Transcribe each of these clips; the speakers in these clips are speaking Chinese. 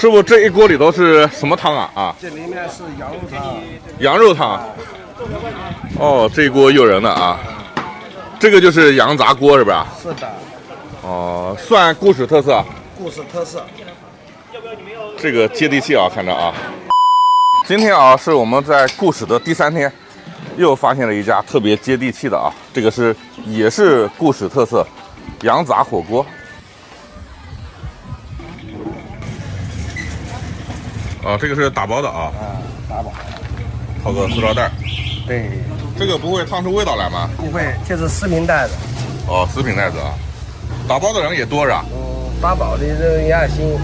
师傅，这一锅里头是什么汤啊？这里面是羊肉汤。羊肉汤。哦，这一锅诱人的啊。这个就是羊杂锅是吧？是的。哦，算固始特色。固始特色。这个接地气啊，看着啊。今天啊，是我们在固始的第3天，又发现了一家特别接地气的啊。这个也是固始特色羊杂火锅。啊，这个是打包的啊。打包。套个塑料袋。对。这个不会烫出味道来吗？不会，这是食品袋子。哦，食品袋子啊。打包的人也多是吧？打包的人也行。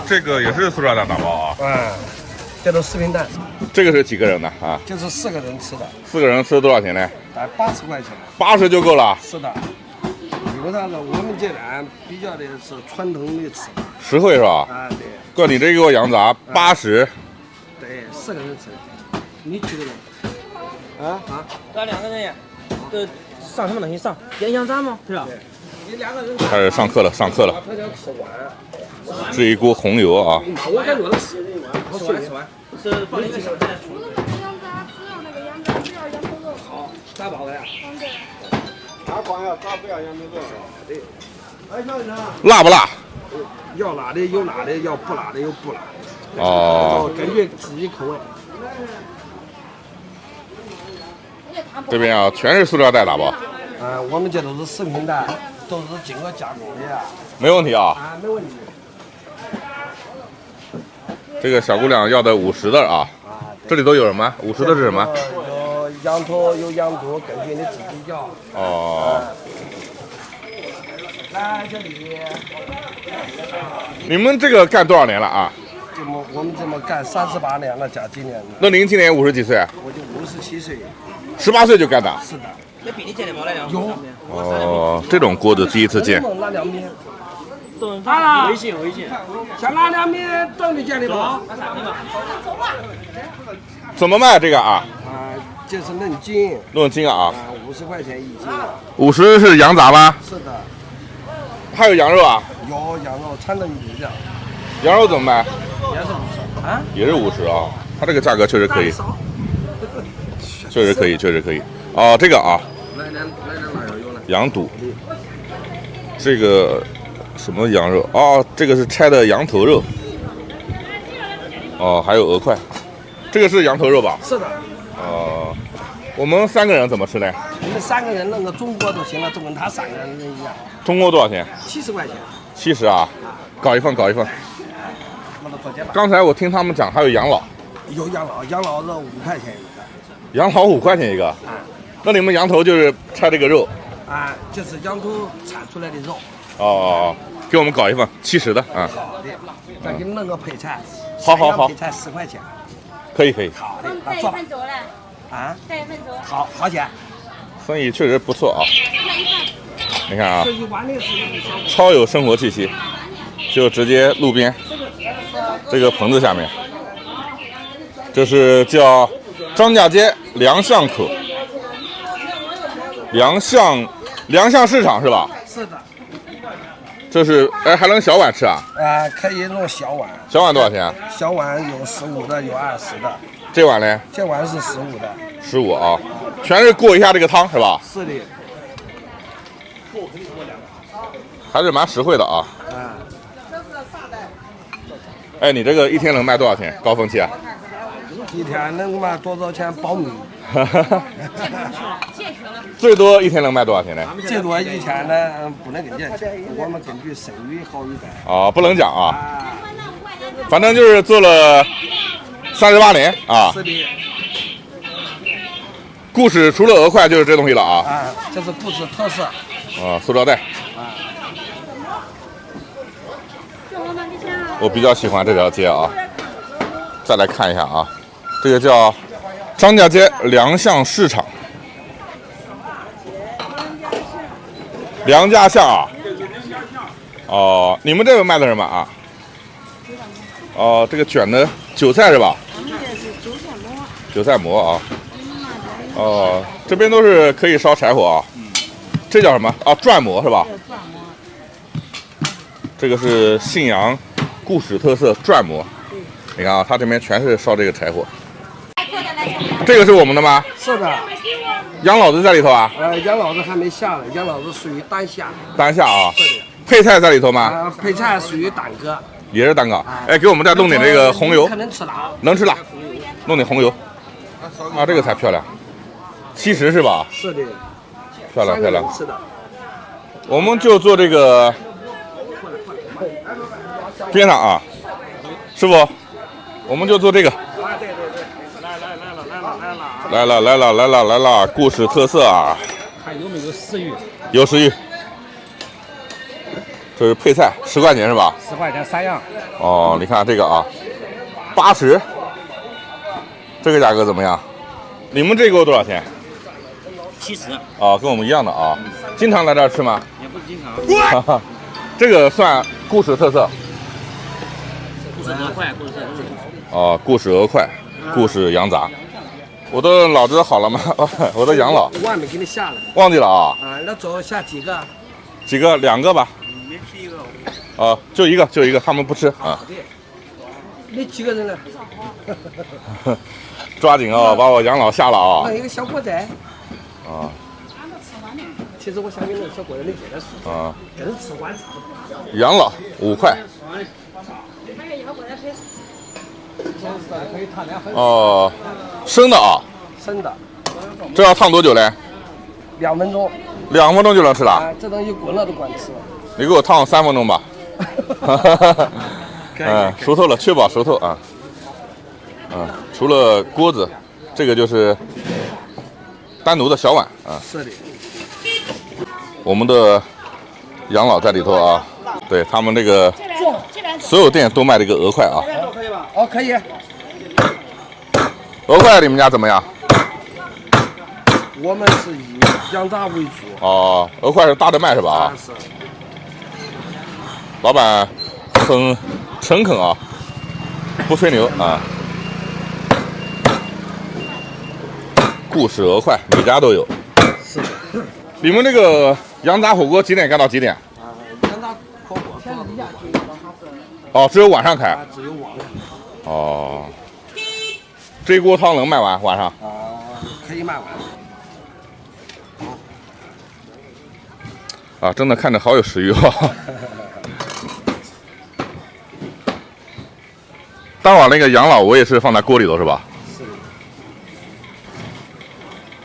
这个也是塑料袋打包啊。这都食品袋。这个是几个人的啊？这是4个人吃的。4个人吃多少钱呢？80块钱。80就够了。是的。有啥子？我们这边比较的是传统的吃。实惠是吧？对。哥，你这个羊杂80。对，4个人吃。你几个人？咱2个人呀。都上什么东西上？点羊杂吗？是吧？你2个人。开始上课了。这一锅红油啊。我感觉吃完。是放一个小菜。羊杂只要那个羊杂，只要羊头肉。好，打包的呀。对。他光要炸不要羊头肉。对。哎，小人啊。辣不辣？要辣的有辣的，要不辣的有不辣的。哦。根据自己口味。这边啊，全是塑料袋打包。我们这都是食品袋，都是经过加工的呀。没问题啊。没问题。这个小姑娘要的50的啊。这里头有什么？50的是什么？有羊头，有羊肚，根据你自己要。哦。来这里。你们这个干多少年了啊？我们这么干38年了，加今年。那您今年50几岁？我就57岁。18岁就干的？是的。那比你见的没来两有。哦，这种锅子第一次见。拿2米。微信。想拿2米等你见的吧？怎么卖这个啊？这是论斤。论斤啊？50块钱1斤。50是羊杂吗？是的。还有羊肉啊？有羊肉，掺着米的。羊肉怎么卖？也是50啊？也是50啊。它这个价格确实可以。确实可以。哦，这个啊。来点辣椒油来。羊肚。这个什么羊肉？哦，这个是拆的羊头肉。哦，还有鹅块。这个是羊头肉吧？是的。哦，我们3个人怎么吃呢？你们3个人弄个中锅就行了，就跟他3个人一样。中锅多少钱？70块钱。70啊？搞一份。刚才我听他们讲还有养老。有养老是5块钱一个。养老5块钱一个。那你们羊头就是拆这个肉？这是羊头铲出来的肉。哦，给我们搞一份70的啊。好的，再给你弄个配菜。好。配菜10块钱。可以。好的，带一份走了。带一份走。好钱。生意确实不错啊。你看啊，这一碗的是超有生活气息，就直接路边这个棚子下面，这是叫张家街良巷口良巷市场是吧？是的。这是还能小碗吃啊？可以弄小碗。小碗多少钱啊？小碗有15的，有20的。这碗呢？这碗是15的。15啊，全是过一下这个汤是吧？是的。还是蛮实惠的啊。哎，你这个一天能卖多少钱？高峰期啊？一天能卖多少钱？保密。最多一天能卖多少钱呢？最多一天呢不能跟人讲，我们根据生意好与坏。哦，不能讲啊。反正就是做了38年啊。是的。固始除了鹅块就是这东西了啊。这是固始特色。塑料袋。我比较喜欢这条街啊。再来看一下啊，这个叫张家街良巷市场。梁家巷啊。哦，你们这个卖的什么啊？哦，这个卷的韭菜是吧？韭菜馍啊。哦，这边都是可以烧柴火啊。这叫什么啊？转馍是吧？这个是信阳固始特色转馍，你看啊，它这边全是烧这个柴火。这个是我们的吗？是的。杨老子在里头啊？杨老子还没下呢，杨老子属于单下。单下啊？是的。配菜在里头吗？配菜属于单个。也是单个。哎，给我们再弄点这个红油。可能吃辣。能吃辣，弄点红油。啊，这个才漂亮。70是吧？是的。漂亮漂亮。是的。我们就做这个边上啊，师傅，我们就做这个。来了，固始特色啊！看有没有食鱼？有食鱼。这是配菜，10块钱是吧？10块钱3样。哦，你看这个啊，80，这个价格怎么样？你们这个多少钱？70。啊，跟我们一样的啊。经常来这儿吃吗？也不是经常。这个算固始特色。固始鹅块，哦，固始鹅块，固始羊杂。我的脑子好了吗？我的养老。我还没给你下了。忘记了啊。那走下几个？几个？2个吧。没批一个。就一个，他们不吃啊。你几个人呢？抓紧啊，把我养老下了啊。还有一个小锅仔。啊。其实我想给那个小锅仔没给他说。啊。跟吃完差不多。养老5块。哦，生的啊。生的。这要烫多久嘞？2分钟。2分钟就能吃了？这东西滚了都管吃。你给我烫3分钟吧。熟透了，确保熟透啊。除了锅子，这个就是单独的小碗啊。是的。我们的养老在里头啊，对他们这个所有店都卖这个鹅块啊。哦，可以。鹅块你们家怎么样？我们是以羊杂为主。哦，鹅块是大的卖是吧？啊。是。老板很诚恳啊，不吹牛啊。固始鹅块每家都有。是的。你们这个羊杂火锅几点干到几点？羊杂火锅哦，只有晚上开。只有晚上。哦。这一锅汤能卖完晚上？可以卖完。啊，真的看着好有食欲哦。待会儿那个养老我也是放在锅里头是吧？是。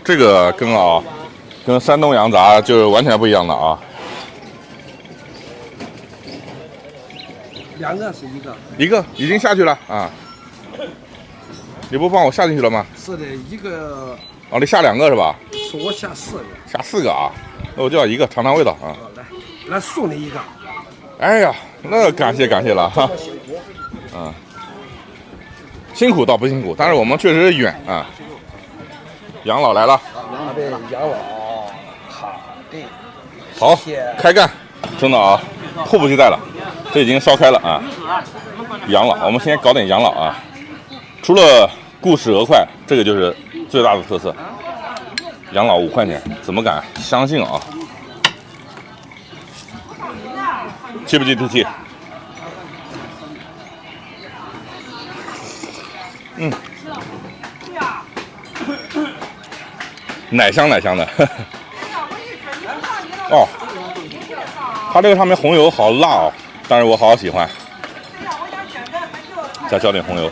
这个跟山东羊杂就是完全不一样的啊。2个是一个。一个已经下去了啊。你不帮我下进去了吗？是的，一个。哦，你下2个是吧？是我下4个。下4个啊？那我就要一个尝尝味道啊。来送你一个。哎呀，那感谢了哈。辛苦倒不辛苦，但是我们确实远啊。养老来了。对，养老。好的。好，开干，真的啊，迫不及待了。这已经烧开了啊。养老，我们先搞点养老啊。除了固始鹅块，这个就是最大的特色。养老5块钱，怎么敢相信啊？接不接地气？奶香的。哦，它这个上面红油好辣哦，但是我好喜欢。再浇点红油。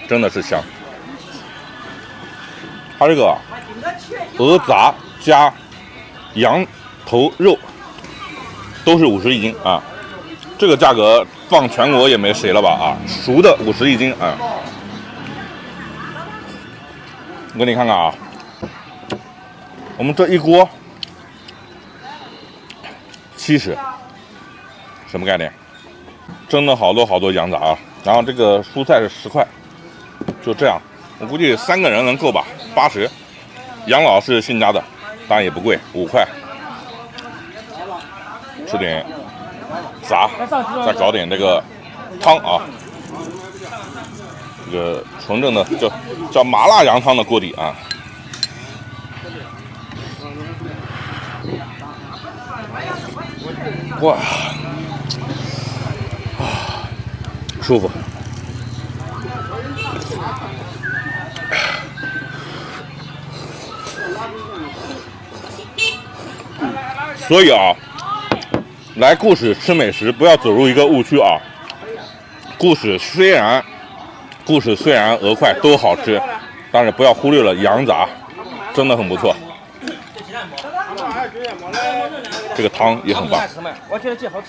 真的是香。它这个鹅杂加羊头肉都是50一斤啊，这个价格放全国也没谁了吧啊！熟的50一斤啊，我给你看看啊，我们这一锅70，什么概念？蒸了好多羊杂啊，然后这个蔬菜是10块，就这样，我估计3个人能够吧，80。养老是新家的，当然也不贵，5块。吃点杂，再搞点这个汤啊，这个纯正的叫麻辣羊汤的锅底啊。哇，舒服。所以啊，来固始吃美食不要走入一个误区啊。固始虽然鹅块都好吃，但是不要忽略了羊杂，真的很不错。这个汤也很棒。我觉得这好吃。